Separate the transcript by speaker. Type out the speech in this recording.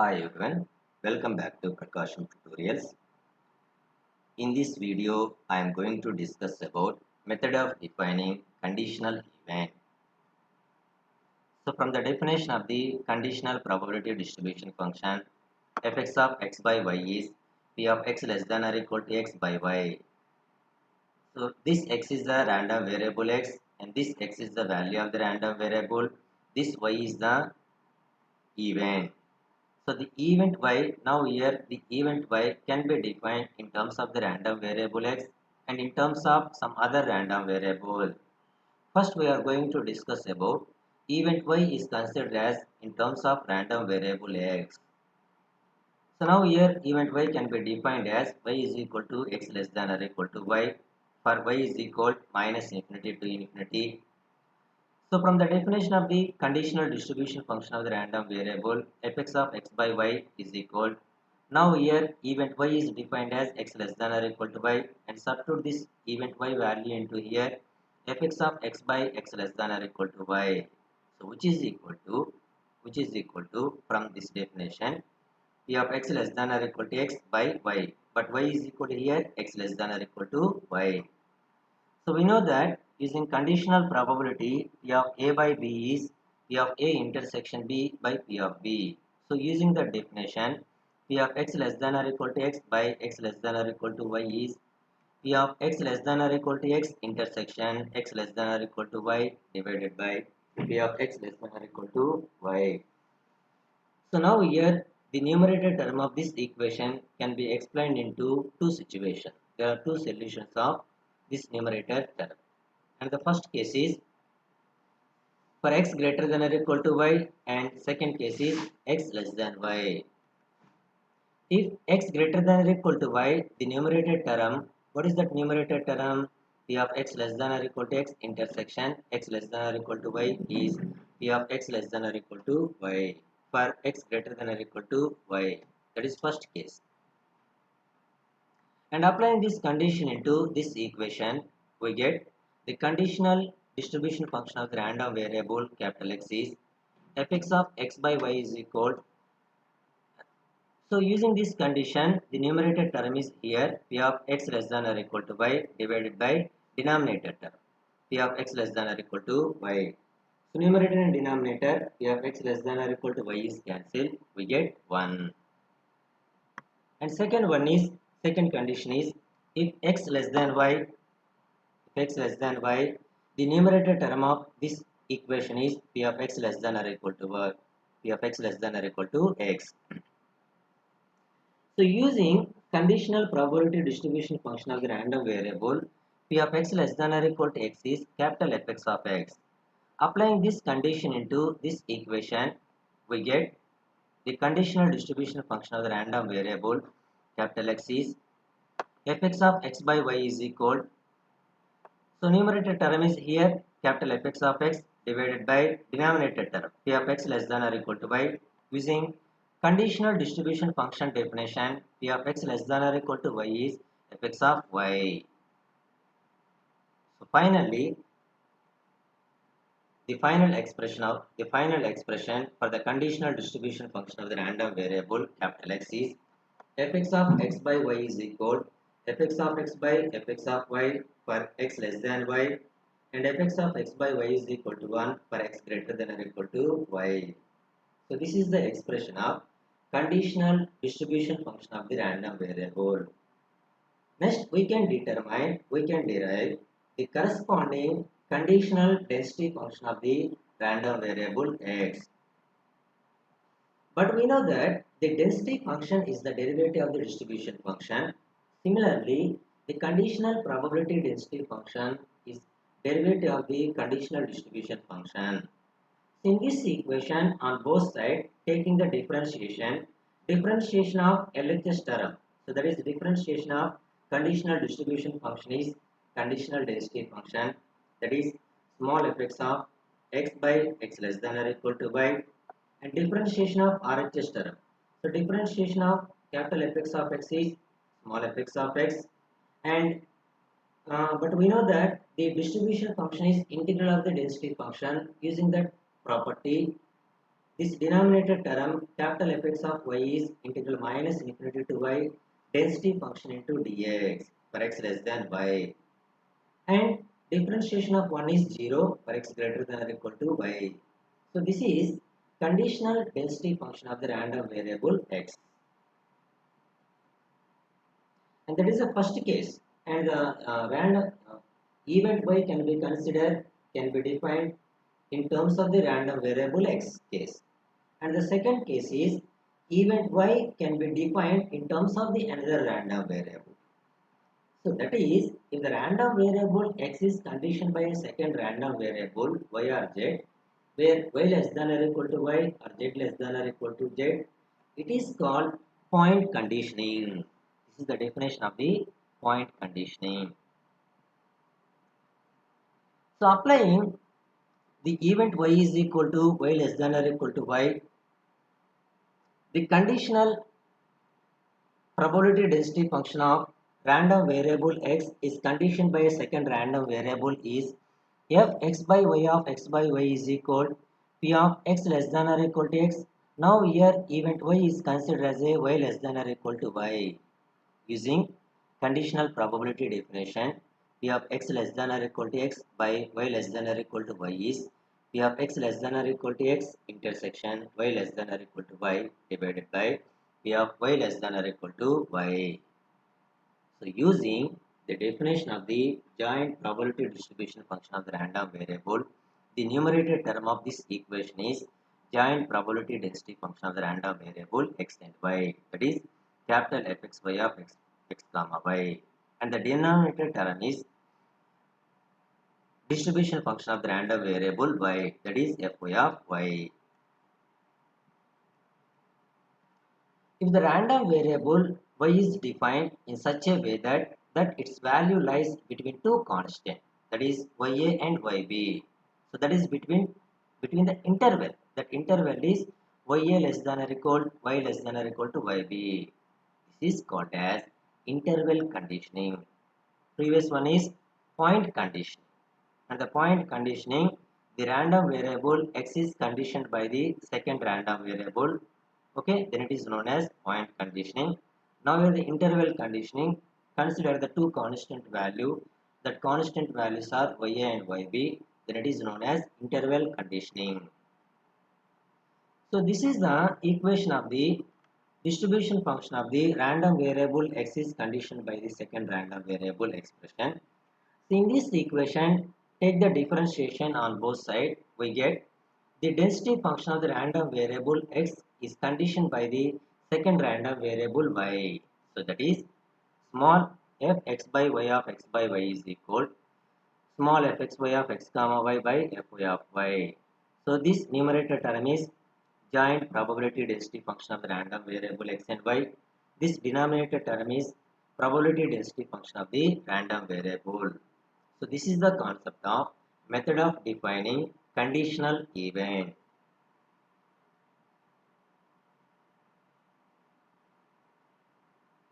Speaker 1: Hi everyone, welcome back to PRAKASAM tutorials. In this video, I am going to discuss about method of defining conditional event. So from the definition of the conditional probability distribution function, fx of x by y is p of x less than or equal to x by y. So this x is the random variable x and this x is the value of the random variable. This y is the event. So the event y, now here the event y can be defined in terms of the random variable x and in terms of some other random variable. First we are going to discuss about event y is considered as in terms of random variable x. So now here event y can be defined as y is equal to x less than or equal to y for y is equal minus infinity to infinity. So from the definition of the conditional distribution function of the random variable fx of x by y is equal. Now here event y is defined as x less than or equal to y and substitute this event y value into here fx of x by x less than or equal to y. So which is equal to from this definition p of x less than or equal to x by y, but y is equal to here x less than or equal to y. So we know that using conditional probability P of A by B is P of A intersection B by P of B. So using the definition P of x less than or equal to x by x less than or equal to y is P of x less than or equal to x intersection x less than or equal to y divided by P of x less than or equal to y. So now here the numerator term of this equation can be explained into two situations. There are two solutions of this numerator term. And the first case is for x greater than or equal to y and second case is x less than y. If x greater than or equal to y, the numerator term, what is that numerator term? P of x less than or equal to x intersection x less than or equal to y is P of x less than or equal to y for x greater than or equal to y. That is first case. And applying this condition into this equation, we get the conditional distribution function of the random variable capital X is fx of x by y is equal. So using this condition, the numerator term is here p of x less than or equal to y divided by denominator term p of x less than or equal to y. So numerator and denominator p of x less than or equal to y is cancelled. We get 1. And second condition is if x less than y, the numerator term of this equation is p of x less than or equal to y, p of x less than or equal to x. So using conditional probability distribution function of the random variable p of x less than or equal to x is capital Fx of x. Applying this condition into this equation, we get the conditional distribution function of the random variable capital X is fx of x by y is equal. So numerator term is here capital Fx of x divided by denominator term p of x less than or equal to y. Using conditional distribution function definition p of x less than or equal to y is fx of y. So finally the final expression for the conditional distribution function of the random variable capital X is fx of x by y is equal fx of x by fx of y for x less than y and fx of x by y is equal to 1 for x greater than or equal to y. So this is the expression of conditional distribution function of the random variable. Next we can derive the corresponding conditional density function of the random variable x. But we know that the density function is the derivative of the distribution function. Similarly, the conditional probability density function is derivative of the conditional distribution function. In this equation, on both sides, taking the differentiation of LHS term. So that is differentiation of conditional distribution function is conditional density function. That is small fx of x by x less than or equal to y and differentiation of RHS term. So differentiation of capital Fx of x is small fx of x and but we know that the distribution function is integral of the density function. Using that property, This denominator term capital Fx of y is integral minus infinity to y density function into dx for x less than y, and differentiation of 1 is 0 for x greater than or equal to y. So this is conditional density function of the random variable x, and that is the first case. And the random event y can be defined in terms of the random variable x case. And the second case is event y can be defined in terms of the another random variable. So that is, if the random variable x is conditioned by a second random variable y or z, where y less than or equal to y or z less than or equal to z, it is called point conditioning. This is the definition of the point conditioning. So applying the event y is equal to y less than or equal to y, the conditional probability density function of random variable x is conditioned by a second random variable is f x by y of x by y is equal p of x less than or equal to x. Now here event y is considered as a y less than or equal to y. Using conditional probability definition, p of x less than or equal to x by y less than or equal to y is p of x less than or equal to x intersection y less than or equal to y divided by p of y less than or equal to y. So using the definition of the joint probability distribution function of the random variable, the numerator term of this equation is joint probability density function of the random variable x and y, that is capital Fxy of x comma y, and the denominator term is distribution function of the random variable y, that is Fy of y. If the random variable y is defined in such a way that its value lies between two constants, that is ya and yb, so that is between the interval. That interval is ya less than or equal y less than or equal to yb. This is called as interval conditioning. Previous one is point conditioning. And the point conditioning, the random variable x is conditioned by the second random variable. Okay, then it is known as point conditioning. Now here the interval conditioning, consider the two constant value. That constant values are ya and yb. Then it is known as interval conditioning. So this is the equation of the distribution function of the random variable x is conditioned by the second random variable expression. So in this equation, take the differentiation on both sides. We get the density function of the random variable x is conditioned by the second random variable y. So that is small f x by y of x by y is equal small f x y of x comma y by f y of y. So this numerator term is joint probability density function of the random variable x and y. This denominator term is probability density function of the random variable. So this is the concept of method of defining conditional event.